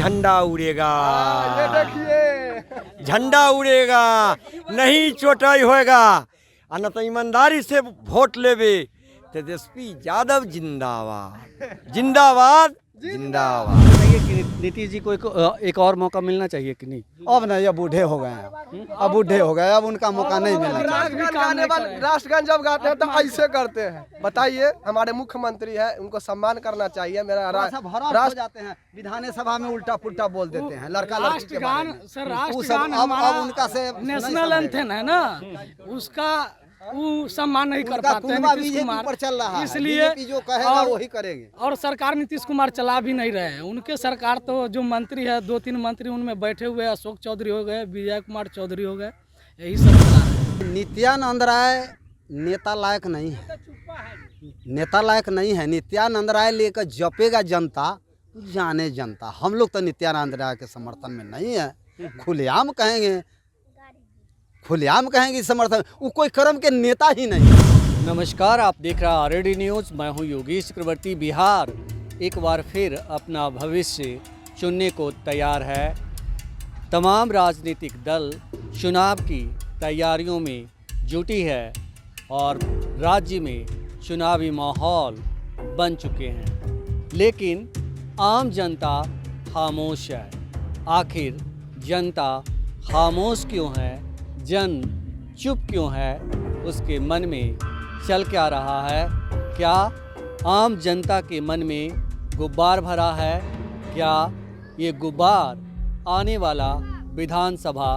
झंडा उड़ेगा, ये देखिए झंडा उड़ेगा, नहीं चोटाई होएगा। आ न तो ईमानदारी से वोट लेवे। तेजस्वी यादव जिंदाबाद, जिंदाबाद, जिंदाबाद। बताइए कि नीतीश जी को एक और मौका मिलना चाहिए कि नहीं? अब नहीं, अब बूढ़े हो गए हैं, अब बूढ़े हो गए, अब उनका मौका नहीं मिलना चाहिए। राष्ट्रगान जब गाते हैं तो ऐसे करते हैं। बताइए, हमारे मुख्यमंत्री है, उनको सम्मान करना चाहिए। मेरा हो जाते हैं, विधानसभा में उल्टा पुल्टा बोल देते हैं लड़का लड़की के बारे में। सर वो सब राष्ट्रगान अब हमारा उनका से नेशनल एंथम है ना, उसका वो सम्मान नहीं कर उनका पाते हैं कुनबा नीतीश बीजेपी कुमार, पर चल रहा है। इसलिए बीजेपी जो कहेगा और- वही करेंगे। और सरकार नीतीश कुमार चला भी नहीं रहे हैं। उनके सरकार तो जो मंत्री है, 2-3 मंत्री उनमें बैठे हुए, अशोक चौधरी हो गए, विजय कुमार चौधरी हो गए, यही सब चला रहे हैं। नित्यानंद राय नेता लायक नहीं है, नेता लायक नहीं है। नित्यानंद राय लेकर जपेगा जनता, जाने जनता। हम लोग तो नित्यानंद राय के समर्थन में नहीं है। खुलेआम कहेंगे, खुलेआम कहेंगे समर्थन, वो कोई कर्म के नेता ही नहीं। नमस्कार, आप देख रहे हैं आरडी न्यूज़। मैं हूं योगेश चक्रवर्ती। बिहार एक बार फिर अपना भविष्य चुनने को तैयार है। तमाम राजनीतिक दल चुनाव की तैयारियों में जुटी है और राज्य में चुनावी माहौल बन चुके हैं, लेकिन आम जनता खामोश है। आखिर जनता खामोश क्यों है, जन चुप क्यों है, उसके मन में चल क्या रहा है? क्या आम जनता के मन में गुब्बार भरा है? क्या ये गुब्बार आने वाला विधानसभा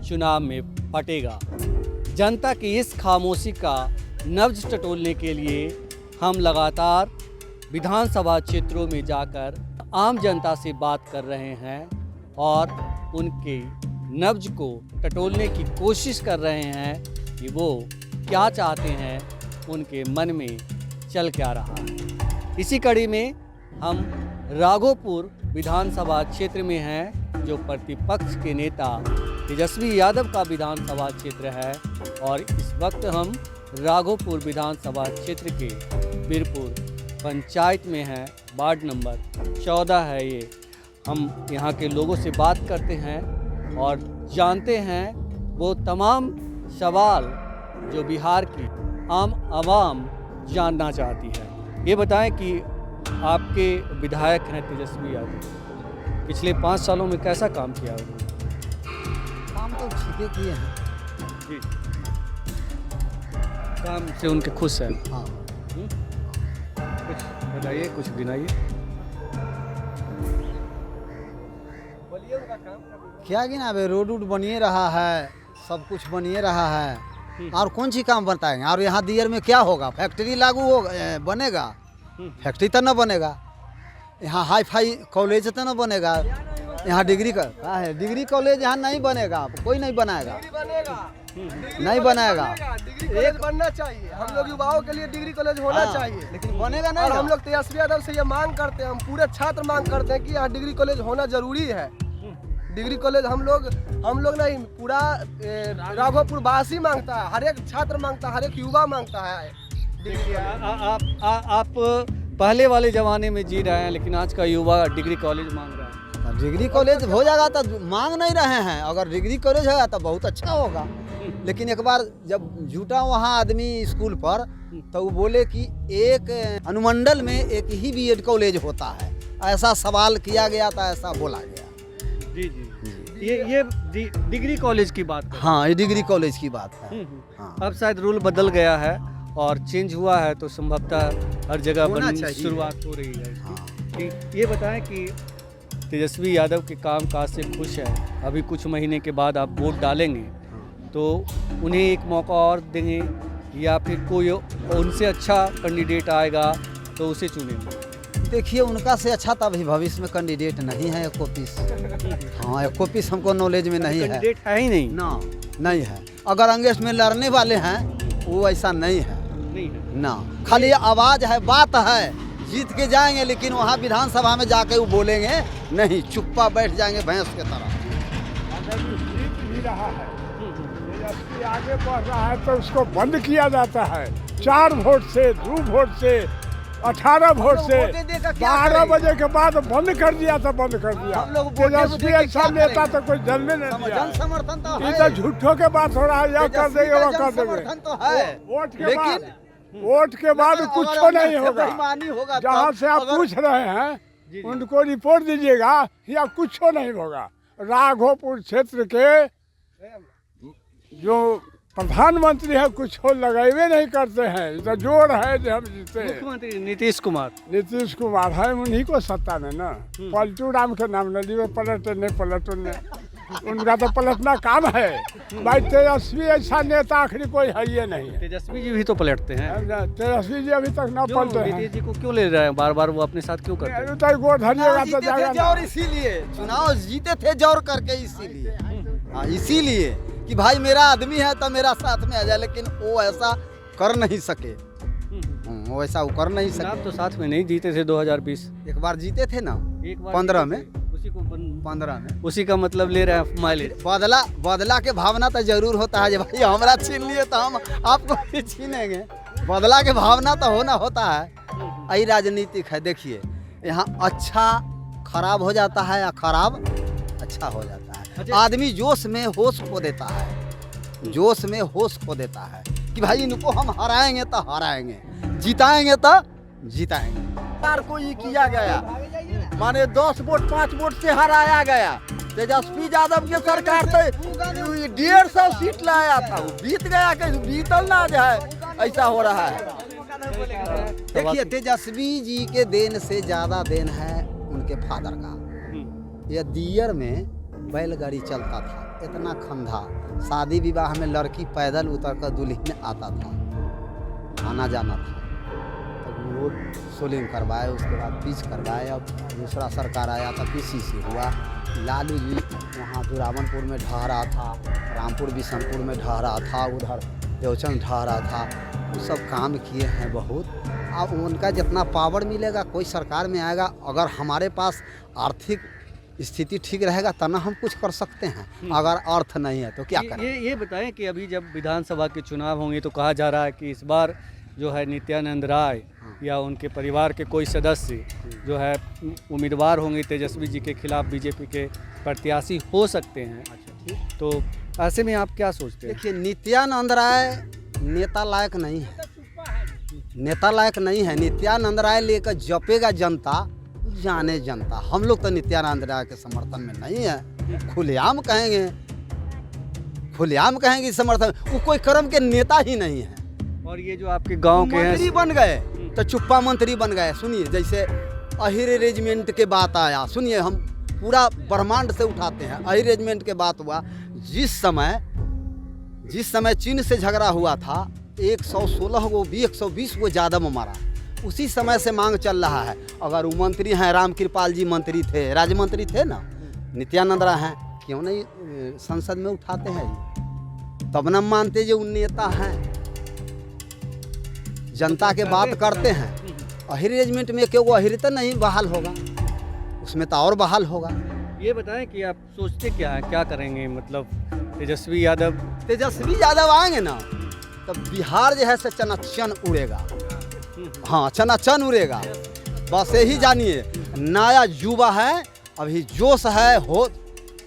चुनाव में फटेगा? जनता की इस खामोशी का नब्ज टटोलने के लिए हम लगातार विधानसभा क्षेत्रों में जाकर आम जनता से बात कर रहे हैं और उनके नब्ज को टटोलने की कोशिश कर रहे हैं कि वो क्या चाहते हैं, उनके मन में चल क्या रहा है। इसी कड़ी में हम राघोपुर विधानसभा क्षेत्र में हैं, जो प्रतिपक्ष के नेता तेजस्वी यादव का विधानसभा क्षेत्र है। और इस वक्त हम राघोपुर विधानसभा क्षेत्र के बीरपुर पंचायत में हैं। वार्ड नंबर 14 है ये। हम यहाँ के लोगों से बात करते हैं और जानते हैं वो तमाम सवाल जो बिहार की आम आवाम जानना चाहती है। ये बताएं कि आपके विधायक हैं तेजस्वी यादव, पिछले 5 सालों में कैसा काम किया उन्होंने? काम तो ठीक है किए हैं जी, काम से उनके खुश हैं? हाँ। कुछ बताइए, कुछ गिनाइए। क्या गिना, अबे रोड उड बनिए रहा है, सब कुछ बनिए रहा है, और कौन सी काम बताएंगे? और यहाँ दियर में क्या होगा? फैक्ट्री लागू हो बनेगा? फैक्ट्री तो न बनेगा। यहाँ हाई फाई कॉलेज तो न बनेगा। यहाँ डिग्री का है, डिग्री कॉलेज यहाँ नहीं बनेगा, कोई नहीं बनाएगा, नहीं बनाएगा। एक बनना चाहिए। हम लोग युवाओं के लिए डिग्री कॉलेज होना चाहिए, लेकिन बनेगा नहीं। और हम लोग तेजस्वी यादव से ये मांग करते हैं, हम पूरे छात्र मांग करते हैं कि यहाँ डिग्री कॉलेज होना जरूरी है। डिग्री कॉलेज हम लोग नहीं, पूरा राघोपुर वासी मांगता है, हर एक छात्र मांगता है, हर एक युवा मांगता है डिग्री कॉलेज। आप पहले वाले ज़माने में जी रहे हैं, लेकिन आज का युवा डिग्री कॉलेज मांग रहा है। डिग्री कॉलेज हो जाएगा तो मांग नहीं रहे हैं। अगर डिग्री कॉलेज होगा तो बहुत अच्छा होगा। लेकिन एक बार जब जुटा वहाँ आदमी स्कूल पर, तो वो बोले कि एक अनुमंडल में एक ही बीएड कॉलेज होता है। ऐसा सवाल किया गया था, ऐसा बोला गया। जी जी, ये डिग्री कॉलेज की बात है। हाँ, ये डिग्री कॉलेज की बात है। हाँ। अब शायद रूल बदल गया है और चेंज हुआ है, तो संभवतः हर जगह शुरुआत हो रही है इसकी। कि ये बताएं कि तेजस्वी यादव के काम काज से खुश है। अभी कुछ महीने के बाद आप वोट डालेंगे, तो उन्हें एक मौका और देंगे या फिर कोई उनसे अच्छा कैंडिडेट आएगा तो उसे चुनेंगे? देखिए, उनका से अच्छा तो अभी भविष्य में कैंडिडेट नहीं है। एको पीस, हाँ, एको पीस हमको नॉलेज में नहीं है। कैंडिडेट है ही नहीं ना, नहीं है। अगर अंगेस्ट में लड़ने वाले हैं, वो ऐसा नहीं है, नहीं है ना। खाली आवाज़ है, बात है, जीत के जाएंगे, लेकिन वहाँ विधानसभा में जाके वो बोलेंगे नहीं, चुप्पा बैठ जाएंगे भैंस के तरह। जीत भी रहा है, तेजस्वी आगे बढ़ रहा है तो उसको बंद किया जाता है। 4 वोट से, 2 वोट से 18 वोट से वोटें देकर क्या 12 करेंगे? बजे के बाद बंद कर दिया था, बंद कर दिया। हम लोग वोटें तेजस्वी देकर ऐसा क्या नेता करेंगे? तो कोई जलने नहीं दिया। जन समर्थन तो ये है, तो झूठों के बात हो रहा है, यह कर तेजस्वी देंगे का वो जन कर देंगे। समर्थन तो है, वोट के लेकिन बाद कुछ नहीं होगा। बेईमानी होगा जहाँ तब से आप अगर- पूछ रहे हैं उनको रिपोर्ट दीजिएगा या कुछ नहीं होगा। राघोपुर क्षेत्र के जो प्रधानमंत्री है कुछ लगावे नहीं करते हैं, तो जोर है जो हम जीते। मुख्यमंत्री नीतीश कुमार। नीतीश कुमार है, उन्हीं को सत्ता में ना। पलटू राम के नाम न दिए, पलटे नहीं पलटो ने, उनका तो पलटना काम है। भाई तेजस्वी ऐसा नेता आखिर कोई है ये नहीं है। तेजस्वी जी भी तो पलटते हैं। तेजस्वी जी अभी तक ना क्यों पलटे हैं। नीतीश जी को क्यों ले रहे हैं बार बार, वो अपने साथ क्यों करते हैं? अभी तक वोट धरिएगा तो जीते जाएगा थे ना। जोर इसीलिए चुनाव जीते थे जोर करके, इसीलिए हाँ, इसीलिए कि भाई मेरा आदमी है तो मेरा साथ में आ जाए, लेकिन वो ऐसा कर नहीं सके। वो ऐसा वो कर नहीं चुनाव सके। तो साथ में नहीं जीते थे 2020। एक बार जीते थे ना, एक बार 15 जीते में। थे, उसी को 15 में। उसी का मतलब ले रहे हैं माइलेज। बदला के भावना तो जरूर होता है, जब भाई हमरा छीन लिए तो हम आपको भी छीनेंगे। बदला के भावना तो होना होता है, यही राजनीतिक है। देखिए यहाँ अच्छा खराब हो जाता है या खराब अच्छा हो जाता है। आदमी जोश में होश खो देता है, जोश में होश खो देता है कि भाई इनको हम हराएंगे तो हराएंगे, जिताएंगे तो जिताएंगे। सरकार को ये किया गया, माने 10 वोट 5 वोट से हराया गया। तेजस्वी यादव की सरकार तो 150 सीट लाया था, वो बीत गया कि बीतल ना जाए, ऐसा हो रहा है। देखिए तेजस्वी जी के देन से ज़्यादा देन है उनके फादर का। यह दियर में बैलगाड़ी चलता था, इतना खंधा, शादी विवाह में लड़की पैदल उतर कर दुल्हन आता था, आना जाना था। तब रोड सोलिंग करवाए, उसके बाद पिच करवाए। अब दूसरा सरकार आया था, पीसीसी हुआ। लालू जी वहाँ दुरावनपुर में ढह रहा था, रामपुर बिशनपुर में ढह रहा था, उधर देवचंद ढह रहा था। वो सब काम किए हैं बहुत। अब उनका जितना पावर मिलेगा कोई सरकार में आएगा, अगर हमारे पास आर्थिक स्थिति ठीक रहेगा तब ना हम कुछ कर सकते हैं। अगर अर्थ नहीं है तो क्या करें। ये बताएं कि अभी जब विधानसभा के चुनाव होंगे तो कहा जा रहा है कि इस बार जो है नित्यानंद राय या उनके परिवार के कोई सदस्य जो है उम्मीदवार होंगे तेजस्वी जी के खिलाफ, बीजेपी के प्रत्याशी हो सकते हैं। तो ऐसे में आप क्या सोचते हैं? देखिए नित्यानंद राय नेता लायक नहीं है, नेता लायक नहीं है। नित्यानंद राय लेकर जपेगा जनता, जाने जनता। हम लोग तो नित्यानंद राय के समर्थन में नहीं है। खुलेआम कहेंगे समर्थन, वो कोई कर्म के नेता ही नहीं है। और ये जो आपके गांव के मंत्री हैं, बन गए तो चुप्पा मंत्री बन गए। सुनिए जैसे अहिर रेजिमेंट के बात आया, सुनिए हम पूरा ब्रह्मांड से उठाते हैं। अहिर रेजिमेंट के बात हुआ, जिस समय चीन से झगड़ा हुआ था, 116 को 120 को यादव मारा, उसी समय से मांग चल रहा है। अगर वो मंत्री हैं, राम कृपाल जी मंत्री थे, राज्य मंत्री थे ना, नित्यानंद राय हैं, क्यों नहीं संसद में उठाते हैं? तब न मानते जो नेता हैं, जनता के बात करते हैं। अहिर रेजिमेंट में क्यों अहिर तो नहीं बहाल होगा, उसमें तो और बहाल होगा। ये बताएं कि आप सोचते क्या है, क्या करेंगे? मतलब तेजस्वी यादव आएंगे ना तो बिहार जो है से चनाचन उड़ेगा। हाँ चनाचन उड़ेगा, बस यही जानिए। नया युवा है, अभी जोश है,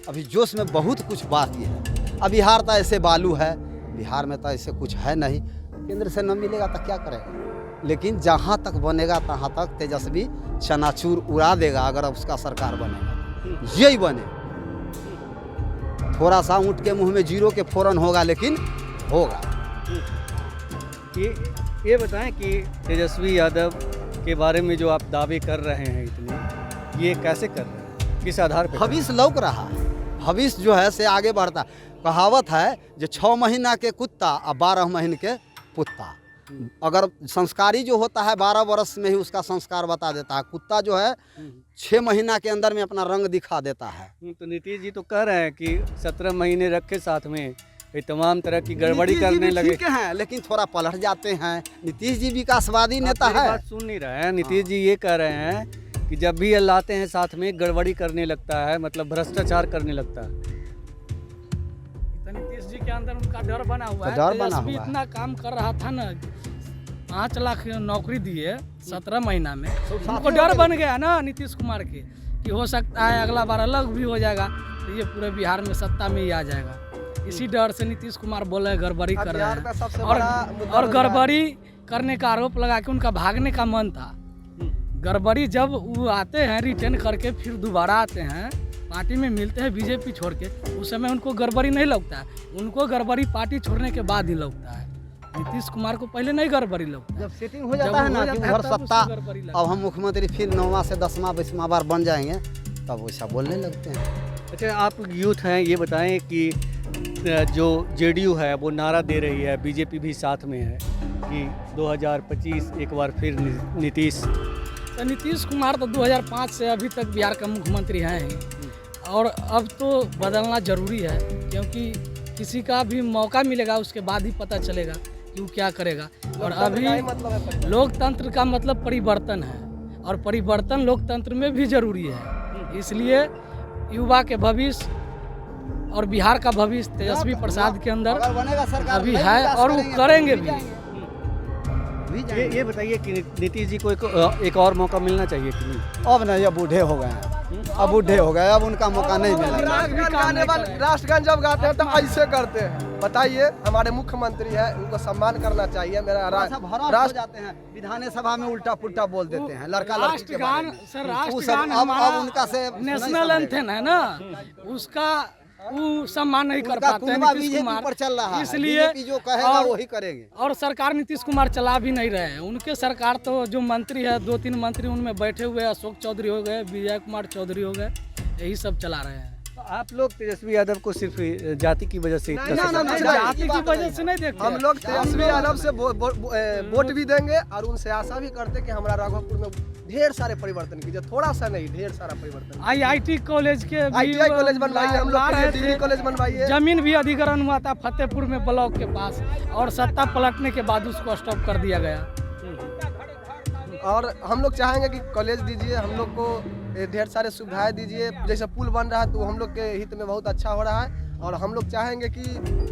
अभी जोश में बहुत कुछ बाकी है। अब बिहार तो ऐसे बालू है, बिहार में तो ऐसे कुछ है नहीं। केंद्र से न मिलेगा तो क्या करेगा, लेकिन जहाँ तक बनेगा तहाँ तक तेजस्वी चनाचूर उड़ा देगा। अगर उसका सरकार बनेगा, यही बने। थोड़ा सा ऊँट के मुंह में जीरो के फौरन होगा, लेकिन होगा। ये बताएं कि तेजस्वी यादव के बारे में जो आप दावे कर रहे हैं इतने, ये कैसे कर रहे हैं, किस आधार पर? भविष्य लौक रहा है, भविष्य जो है से आगे बढ़ता। कहावत है जो 6 महीना के कुत्ता और 12 महीने के कुत्ता। अगर संस्कारी जो होता है 12 वर्ष में ही उसका संस्कार बता देता है। कुत्ता जो है 6 महीना के अंदर में अपना रंग दिखा देता है। तो नीतीश जी तो कह रहे हैं कि 17 महीने रखे साथ में, ये तमाम तरह की गड़बड़ी नीतीश जी करने भी लगे ठीक हैं, लेकिन थोड़ा पलट जाते हैं। नीतीश जी विकासवादी नेता आप मेरी है। बात सुन नहीं रहे हैं। नीतीश जी ये कह रहे हैं कि जब भी लाते हैं साथ में गड़बड़ी करने लगता है, मतलब भ्रष्टाचार करने लगता है। तो नीतीश जी के अंदर उनका डर बना हुआ तो है। डर बना तेजस्वी हुआ है। इतना काम कर रहा था ना, 5 लाख नौकरी दिए 17 महीना में, उनको डर बन गया ना नीतीश कुमार के कि हो सकता है अगला बार अलग भी हो जाएगा तो ये पूरे बिहार में सत्ता में ही आ जाएगा। इसी डर से नीतीश कुमार बोले हैं गड़बड़ी कर रहे हैं और गड़बड़ी करने का आरोप लगा के उनका भागने का मन था। गड़बड़ी जब वो आते हैं रिटर्न करके फिर दोबारा आते हैं पार्टी में मिलते हैं बीजेपी छोड़ के, उस समय उनको गड़बड़ी नहीं लगता है, उनको गड़बड़ी पार्टी छोड़ने के बाद ही लगता है। नीतीश कुमार को पहले नहीं गड़बड़ी लगता। जब सेटिंग हो जाता है ना कि उधर सत्ता अब हम मुख्यमंत्री फिर 9वां से 10वां 20वां बार बन जाएंगे तब वैसा बोलने लगते हैं। अच्छा, आप यूथ हैं, ये बताएं कि जो जेडीयू है वो नारा दे रही है, बीजेपी भी साथ में है कि 2025 एक बार फिर नीतीश। तो नीतीश कुमार तो 2005 से अभी तक बिहार का मुख्यमंत्री हैं ही, और अब तो बदलना ज़रूरी है क्योंकि किसी का भी मौका मिलेगा उसके बाद ही पता चलेगा कि वो क्या करेगा। और अभी लोकतंत्र का मतलब परिवर्तन है और परिवर्तन लोकतंत्र में भी ज़रूरी है, इसलिए युवा के भविष्य और बिहार का भविष्य तेजस्वी प्रसाद के अंदर अभी है और वो करेंगे भी। ये बताइए कि नीतीश जी को एक और मौका मिलना चाहिए कि नहीं? अब नहीं, अब बूढ़े हो गए हैं, अब बूढ़े हो गए, अब उनका मौका नहीं मिलेगा। राष्ट्रगान जब गाते हैं तो ऐसे करते हैं। बताइए, हमारे मुख्यमंत्री है, उनको सम्मान करना चाहिए। मेरा राष्ट्र जाते हैं विधानसभा में उल्टा पुल्टा बोल देते हैं लड़का लड़की के बारे में। सर राष्ट्रगान अब उनका से नेशनल एंथम है ना, उसका वो सम्मान नहीं कर पाते हैं नीतीश कुमार पर चल रहा है, इसलिए जो कहेगा वही करेंगे। और सरकार नीतीश कुमार चला भी नहीं रहे हैं। उनके सरकार तो जो मंत्री है 2-3 मंत्री उनमें बैठे हुए, अशोक चौधरी हो गए, विजय कुमार चौधरी हो गए, यही सब चला रहे हैं। तो आप लोग तेजस्वी यादव को सिर्फ जाति की वजह से जाति की वजह से नहीं देखते। हम लोग तेजस्वी यादव से वोट भी देंगे और उनसे आशा भी करते कि हमारा राघोपुर में ढेर सारे परिवर्तन कीजिए, थोड़ा सा नहीं ढेर सारा परिवर्तन। IIT कॉलेज के ITI कॉलेज बनवाइए, हम लोग के डिग्री कॉलेज बनवाइए। जमीन भी अधिग्रहण हुआ था फतेहपुर में ब्लॉक के पास, और सत्ता पलटने के बाद उसको स्टॉप कर दिया गया। और हम लोग चाहेंगे कि कॉलेज दीजिए, हम लोग को ढेर सारे सुविधाएं दीजिए। जैसे पुल बन रहा है तो हम लोग के हित में बहुत अच्छा हो रहा है। और हम लोग चाहेंगे कि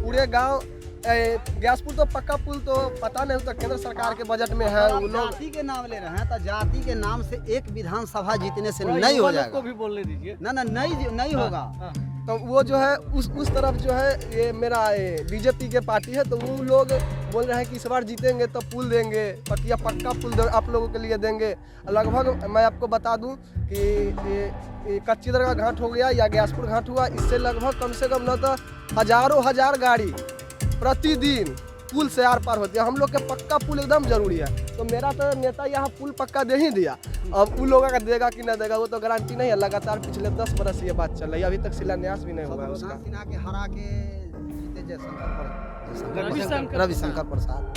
पूरे गांव ग्यासपुर तो पक्का पुल तो पता नहीं होता, केंद्र सरकार के बजट में है। वो लोग जाति के नाम ले रहे हैं तो जाति के नाम से एक विधानसभा जीतने से नहीं हो जाएगा। को भी बोलने दीजिए ना नहीं होगा। तो वो जो है उस तरफ जो है ये मेरा बीजेपी के पार्टी है, तो वो लोग बोल रहे हैं कि इस बार जीतेंगे तो पुल देंगे, पक्का पुल आप लोगों के लिए देंगे। लगभग मैं आपको बता दूं कि कच्ची दरगाह घाट हो गया या ग्यासपुर घाट हुआ, इससे लगभग कम से कम न तो हजार गाड़ी प्रतिदिन पुल से आर पार होती है। हम लोग के पक्का पुल एकदम जरूरी है। तो मेरा तो नेता यहाँ पुल पक्का दे ही दिया, अब उन लोगों का देगा कि नहीं देगा वो तो गारंटी नहीं है। लगातार पिछले 10 बरस ये बात चल रही है, अभी तक शिलान्यास भी नहीं हुआ उसका। सिन्हा के हरा के जीते रविशंकर प्रसाद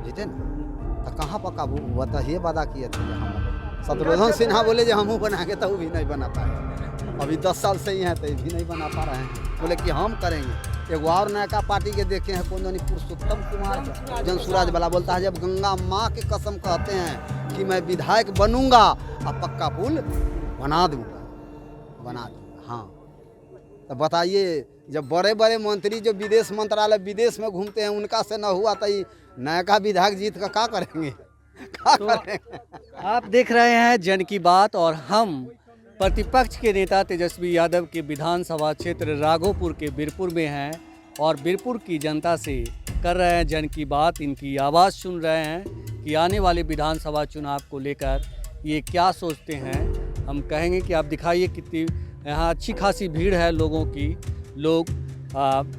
जीते ना, तो कहाँ पक्का वो तो ये वादा किए थे। हम शत्रुघ्न सिन्हा बोले जो हमू बना के तो वो भी नहीं बना पाए। अभी 10 साल से ही हैं तो ये भी नहीं बना पा रहे हैं। बोले कि हम करेंगे। एगो और नया पार्टी के देखे हैं कौन जानी पुरुषोत्तम कुमार जनसुराज वाला बोलता है जब गंगा माँ की कसम कहते हैं कि मैं विधायक बनूंगा और पक्का पुल बना दूंगा। हाँ, तो बताइए, जब बड़े बड़े मंत्री जो विदेश मंत्रालय विदेश में घूमते हैं उनका से न हुआ तो ये नया विधायक जीत का क्या करेंगे? आप देख रहे हैं जन की बात और हम प्रतिपक्ष के नेता तेजस्वी यादव के विधानसभा क्षेत्र राघोपुर के बीरपुर में हैं और बीरपुर की जनता से कर रहे हैं जन की बात। इनकी आवाज़ सुन रहे हैं कि आने वाले विधानसभा चुनाव को लेकर ये क्या सोचते हैं। हम कहेंगे कि आप दिखाइए कितनी यहाँ अच्छी खासी भीड़ है लोगों की, लोग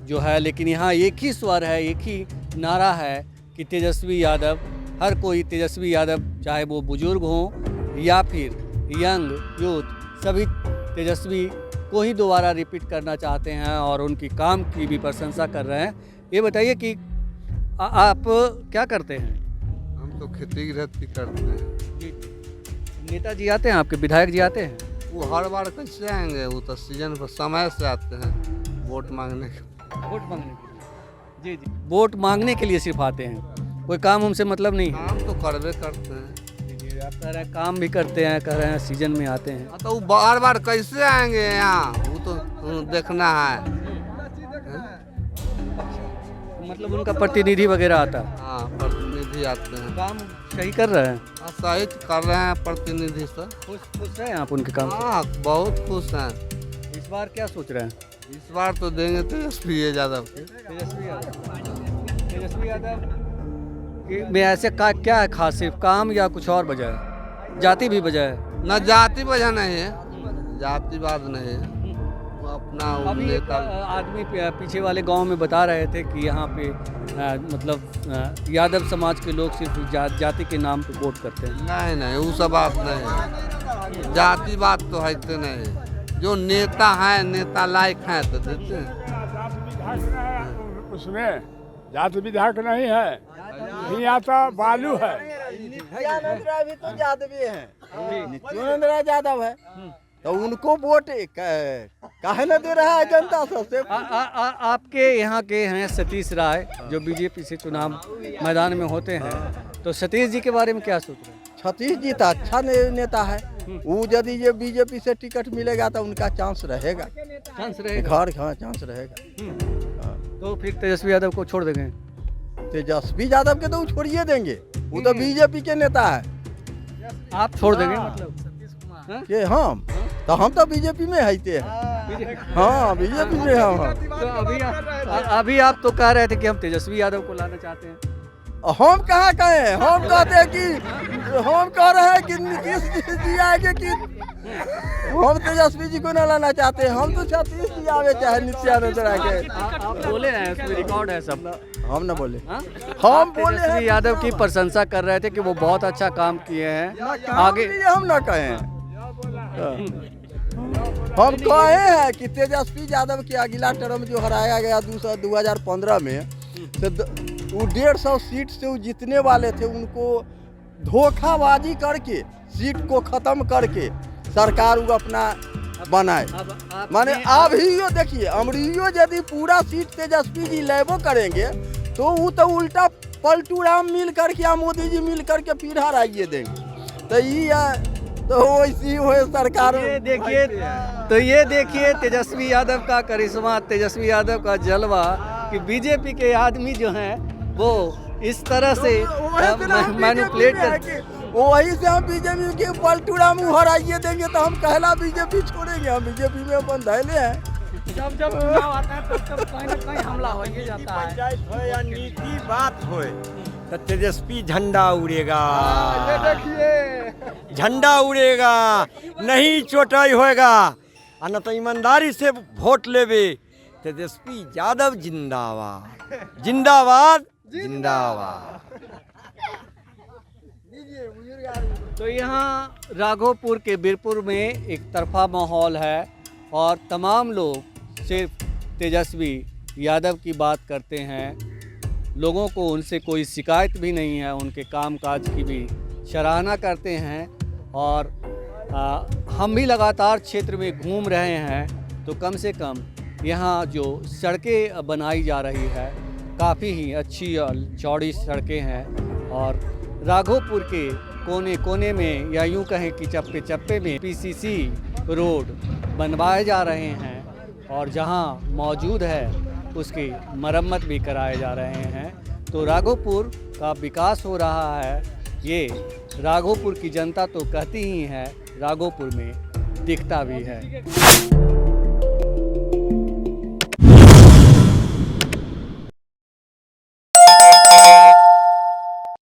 जो है, लेकिन यहाँ एक ही स्वर है, एक ही नारा है कि तेजस्वी यादव। हर कोई तेजस्वी यादव, चाहे वो बुजुर्ग हों या फिर यंग यूथ, सभी तेजस्वी को ही दोबारा रिपीट करना चाहते हैं और उनकी काम की भी प्रशंसा कर रहे हैं। ये बताइए कि आप क्या करते हैं? हम तो खेती गृहस्थी करते हैं। नेताजी आते हैं आपके, विधायक जी आते हैं? वो हर बार कैसे आएंगे? वो तो सीजन पर समय से आते हैं वोट मांगने के लिए। जी, वोट मांगने के लिए सिर्फ आते हैं, कोई काम हमसे मतलब नहीं है? काम तो करवे करते हैं। आप कह रहे हैं काम भी करते हैं, कह रहे हैं सीजन में आते हैं, तो वो बार बार कैसे आएंगे यहाँ? वो तो देखना है। मतलब उनका प्रतिनिधि वगैरह आता है? हाँ, प्रतिनिधि प्रतिनिधि आते हैं। काम सही कर रहे हैं? हाँ, सही कर रहे हैं प्रतिनिधि सर। खुश हैं आप उनके काम से? हाँ, बहुत खुश हैं। इस बार क्या सोच रहे हैं? इस बार तो देंगे तेजस्वी यादव के। तेजस्वी यादव में ऐसे का क्या है खास, सिर्फ काम या कुछ और वजह है? जाति भी वजह है? न जाति वजह नहीं है, जातिवाद नहीं है, वो अपना अभी एक नेता। आदमी पीछे वाले गांव में बता रहे थे कि यहाँ पे मतलब यादव समाज के लोग सिर्फ जाति के नाम पे वोट करते हैं। नहीं नहीं, वो सब बात नहीं है, जातिवाद तो है तो नहीं है। जो नेता हैं, नेता लायक हैं तो देते हैं। उसमें जाति विधायक नहीं है, यहाँ तो बालू है। नित्यानंद भी तो यादव है, नित्यानंद यादव है, तो उनको वोट काहे न दे रहा है जनता सबसे। आपके यहाँ के हैं सतीश राय जो बीजेपी से चुनाव मैदान में होते हैं, तो सतीश जी के बारे में क्या सोच रहे हैं? सतीश जी तो अच्छा नेता है, वो यदि ये बीजेपी से टिकट मिलेगा तो उनका चांस रहेगा, चांस रहेगा? हाँ चांस रहेगा। तो फिर तेजस्वी यादव को छोड़ देंगे? तेजस्वी यादव के तो छोड़िए देंगे, वो तो बीजेपी के नेता है। आप छोड़ देंगे मतलब? के हम तो बीजेपी में हैते हैं। हाँ, बीजेपी में हम। तो अभी आप तो कह रहे थे कि हम तेजस्वी यादव को लाना चाहते हैं। हम कहाँ कहें, हम कहते हैं कि हम कह रहे हैं कि नीतीश जी आएंगे कि हम तेजस्वी जी को न लाना चाहते हैं। हम तो सतीश जी आवे चाहे नित्यानंद राय के। आप बोले हैं, उसमें रिकॉर्ड है सब। हम न बोले, हम तेजस्वी यादव की प्रशंसा कर रहे थे कि वो बहुत अच्छा काम किए हैं। आगे हम न कहें, हम कहे हैं कि तेजस्वी यादव के अगला टर्म जो हराया गया 2015 में, तो वो 150 सीट से वो जीतने वाले थे, उनको धोखाबाजी करके सीट को खत्म करके सरकार वो अपना बनाए। माने अभियो देखिए, अमरियो यदि पूरा सीट तेजस्वी जी लेबो करेंगे तो वो तो उल्टा पलटू राम मिल करके या मोदी जी मिल करके फिर हराइए देंगे। तो ये तो वैसी हो सरकार। ये देखिए तेजस्वी यादव का करिश्मा, तेजस्वी यादव का जलवा, कि बीजेपी के आदमी जो हैं वो इस तरह से मैनिपुलेट कर, वही से हम बीजेपी के पलटूरा मुँह हराइए देंगे तो हम कहला बीजेपी छोड़ेंगे। हम बीजेपी में अपन धैले हैं। जब चुनाव आता है तब कहीं ना कहीं हमला हो ही जाता है। पंचायत हो या नीति बात हो, तो तेजस्वी झंडा उड़ेगा, झंडा उड़ेगा, नहीं चोटाई होएगा। और न तो ईमानदारी से वोट लेवे। तेजस्वी यादव जिंदाबाद, जिंदाबाद, जिंदाबाद। तो यहाँ राघोपुर के बीरपुर में एक तरफा माहौल है और तमाम लोग सिर्फ तेजस्वी यादव की बात करते हैं। लोगों को उनसे कोई शिकायत भी नहीं है, उनके कामकाज की भी सराहना करते हैं। और हम भी लगातार क्षेत्र में घूम रहे हैं, तो कम से कम यहाँ जो सड़कें बनाई जा रही है काफ़ी ही अच्छी और चौड़ी सड़कें हैं। और राघोपुर के कोने कोने में या यूँ कहें कि चप्पे चप्पे में पीसीसी रोड बनवाए जा रहे हैं और जहाँ मौजूद है उसकी मरम्मत भी कराए जा रहे हैं। तो राघोपुर का विकास हो रहा है, ये राघोपुर की जनता तो कहती ही है, राघोपुर में दिखता भी है।